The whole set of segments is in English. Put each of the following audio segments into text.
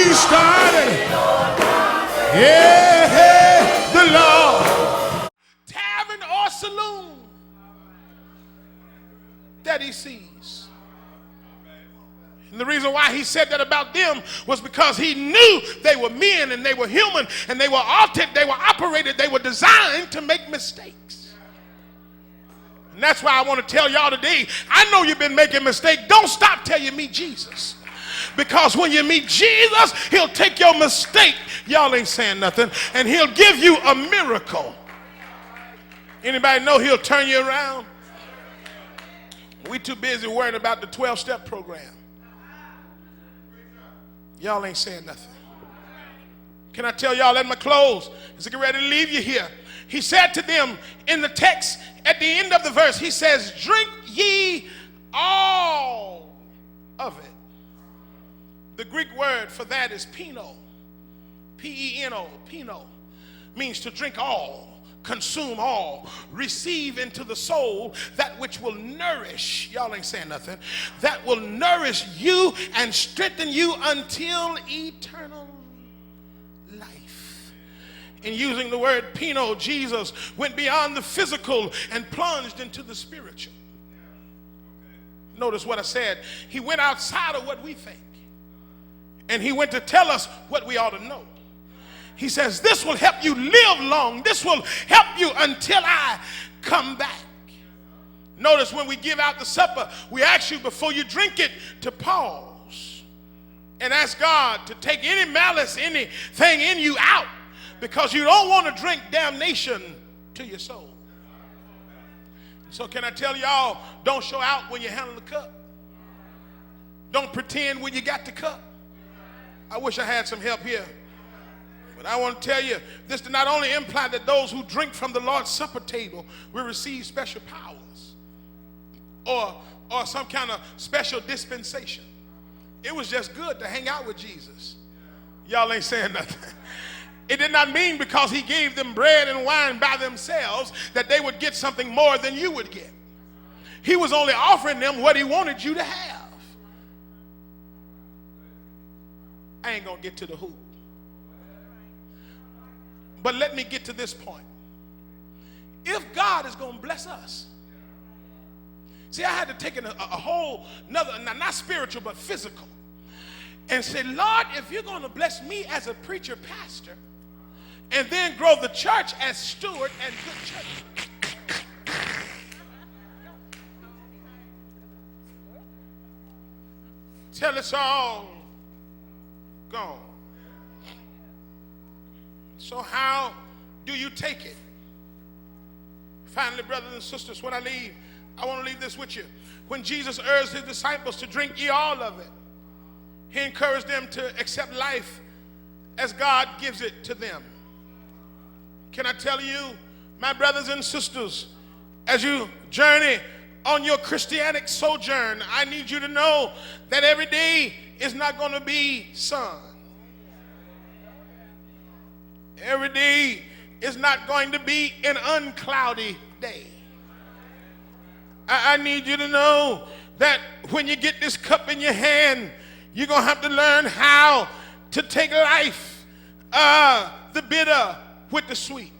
he started. Yeah, the Lord. Tavern or saloon that he sees. And the reason why he said that about them was because he knew they were men and they were human and they were altered, they were operated, they were designed to make mistakes. And that's why I want to tell y'all today, I know you've been making mistakes. Don't stop till you meet Jesus. Because when you meet Jesus, he'll take your mistake, y'all ain't saying nothing, and he'll give you a miracle. Anybody know he'll turn you around? We too busy worrying about the 12-step program. Y'all ain't saying nothing. Can I tell y'all at my close, as I get ready to leave you here, he said to them in the text at the end of the verse, he says, drink ye all of it. The Greek word for that is pino. P-E-N-O, pino, means to drink all, consume all, receive into the soul that which will nourish, y'all ain't saying nothing, that will nourish you and strengthen you until eternal life. In using the word pino, Jesus went beyond the physical and plunged into the spiritual. Notice what I said. He went outside of what we think. And he went to tell us what we ought to know. He says, this will help you live long. This will help you until I come back. Notice when we give out the supper, we ask you before you drink it to pause and ask God to take any malice, anything in you out, because you don't want to drink damnation to your soul. So can I tell y'all, don't show out when you handle the cup. Don't pretend when you got the cup. I wish I had some help here. But I want to tell you, this did not only imply that those who drink from the Lord's Supper table will receive special powers or some kind of special dispensation. It was just good to hang out with Jesus. Y'all ain't saying nothing. It did not mean because he gave them bread and wine by themselves that they would get something more than you would get. He was only offering them what he wanted you to have. I ain't gonna get to the who. But let me get to this point. If God is gonna bless us, see, I had to take a whole another, not spiritual but physical, and say, Lord, if you're gonna bless me as a preacher, pastor, and then grow the church as steward and good church, till it's all gone. So how do you take it? Finally, brothers and sisters, when I leave, I want to leave this with you. When Jesus urged his disciples to drink ye all of it, he encouraged them to accept life as God gives it to them. Can I tell you, my brothers and sisters, as you journey on your Christianic sojourn, I need you to know that every day is not going to be sun. Every day is not going to be an uncloudy day. I need you to know that when you get this cup in your hand, you're going to have to learn how to take life, the bitter with the sweet.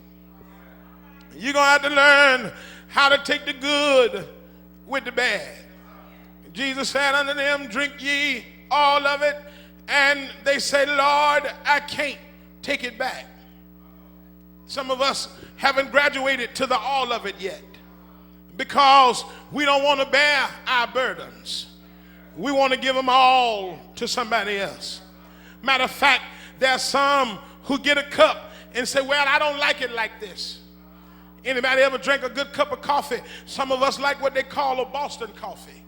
You're going to have to learn how to take the good with the bad. Jesus said unto them, drink ye all of it. And they say, Lord, I can't take it back. Some of us haven't graduated to the all of it yet because we don't want to bear our burdens. We want to give them all to somebody else. Matter of fact, there are some who get a cup and say, well, I don't like it like this. Anybody ever drank a good cup of coffee? Some of us like what they call a Boston coffee.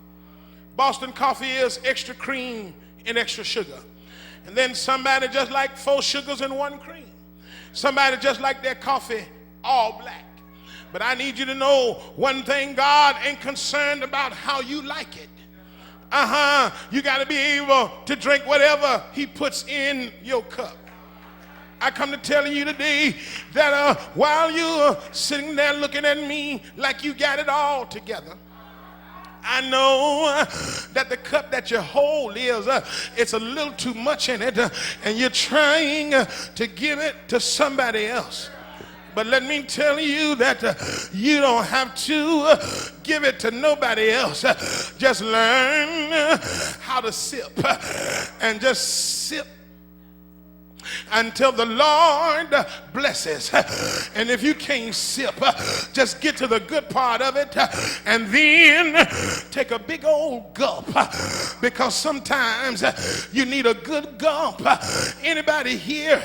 Boston coffee is extra cream and extra sugar. And then somebody just like 4 sugars and 1 cream. Somebody just like their coffee all black. But I need you to know one thing: God ain't concerned about how you like it. You got to be able to drink whatever he puts in your cup. I come to tell you today that while you're sitting there looking at me like you got it all together, I know that the cup that you hold is, it's a little too much in it, and you're trying to give it to somebody else. But let me tell you that you don't have to give it to nobody else. Just learn how to sip and just sip until the Lord blesses. And if you can't sip, just get to the good part of it and then take a big old gulp, because sometimes you need a good gulp. Anybody here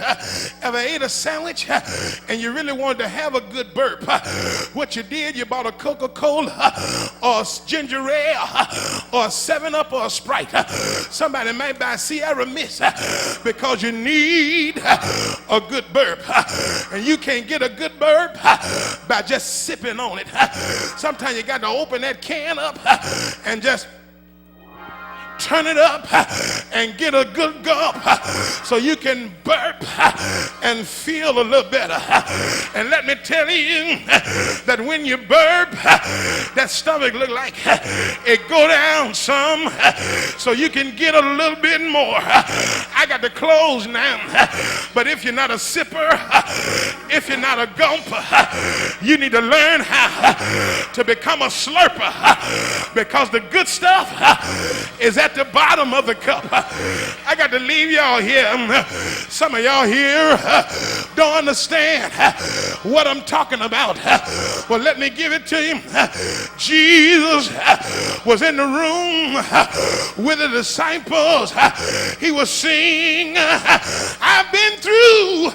ever ate a sandwich and you really wanted to have a good burp? What you did, you bought a Coca-Cola or a ginger ale or a 7-Up or a Sprite. Somebody might buy Sierra Mist because you need a good burp, and you can't get a good burp by just sipping on it. Sometimes you got to open that can up and just turn it up and get a good gulp so you can burp and feel a little better. And let me tell you that when you burp, that stomach look like it go down some so you can get a little bit more. I got to close now, but if you're not a sipper, if you're not a gulper, you need to learn how to become a slurper, because the good stuff is at the bottom of the cup. I got to leave y'all here. Some of y'all here don't understand what I'm talking about. Well, let me give it to you. Jesus was in the room with the disciples. He was singing, I've been through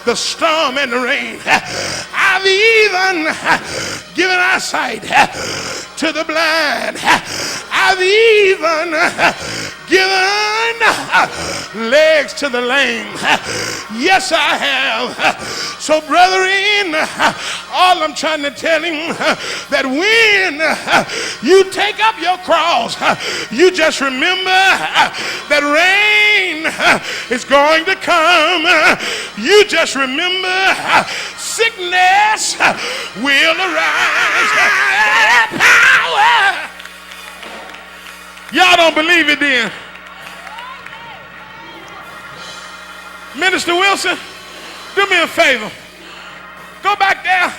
the storm and the rain. I've even given eyesight to the blind. I've even given legs to the lame. Yes, I have. So, brethren, all I'm trying to tell him, that when you take up your cross, you just remember that rain is going to come. You just remember sickness will arise. Power. Y'all don't believe it then. Minister Wilson, do me a favor. Go back there.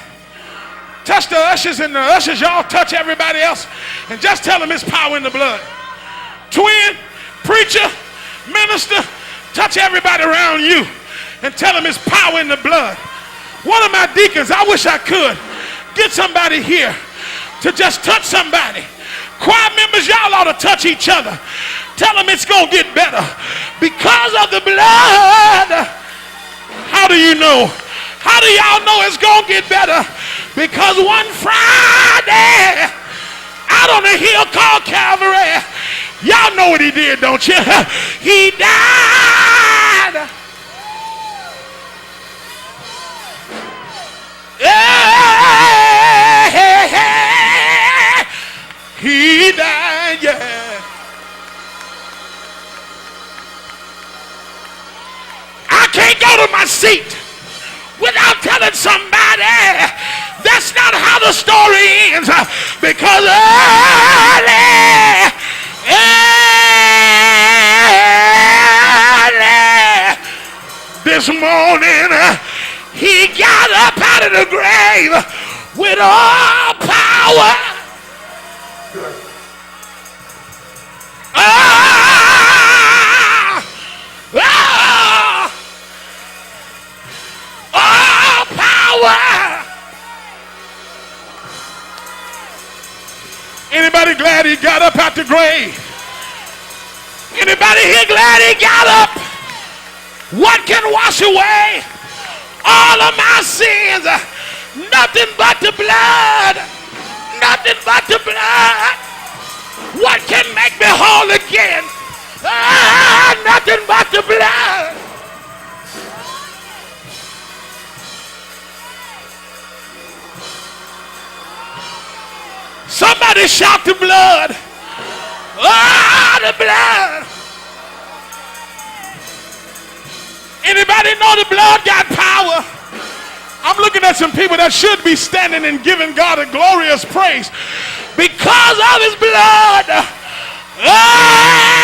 Touch the ushers, and the ushers, y'all touch everybody else. And just tell them it's power in the blood. Twin, preacher, minister, touch everybody around you. And tell them it's power in the blood. One of my deacons, I wish I could get somebody here to just touch somebody. Choir members, y'all ought to touch each other. Tell them it's going to get better because of the blood. How do you know? How do y'all know it's going to get better? Because one Friday out on a hill called Calvary, y'all know what he did, don't you? He died. He died, yeah. I can't go to my seat without telling somebody that's not how the story ends, because early this morning he got up out of the grave with all power. Anybody glad he got up out the grave? Anybody here glad he got up? What can wash away all of my sins? Nothing but the blood. Nothing but the blood. What can make me whole again? Nothing but the blood. Somebody shout the blood. Oh, the blood. Anybody know the blood got power? I'm looking at some people that should be standing and giving God a glorious praise. because of his blood. Oh!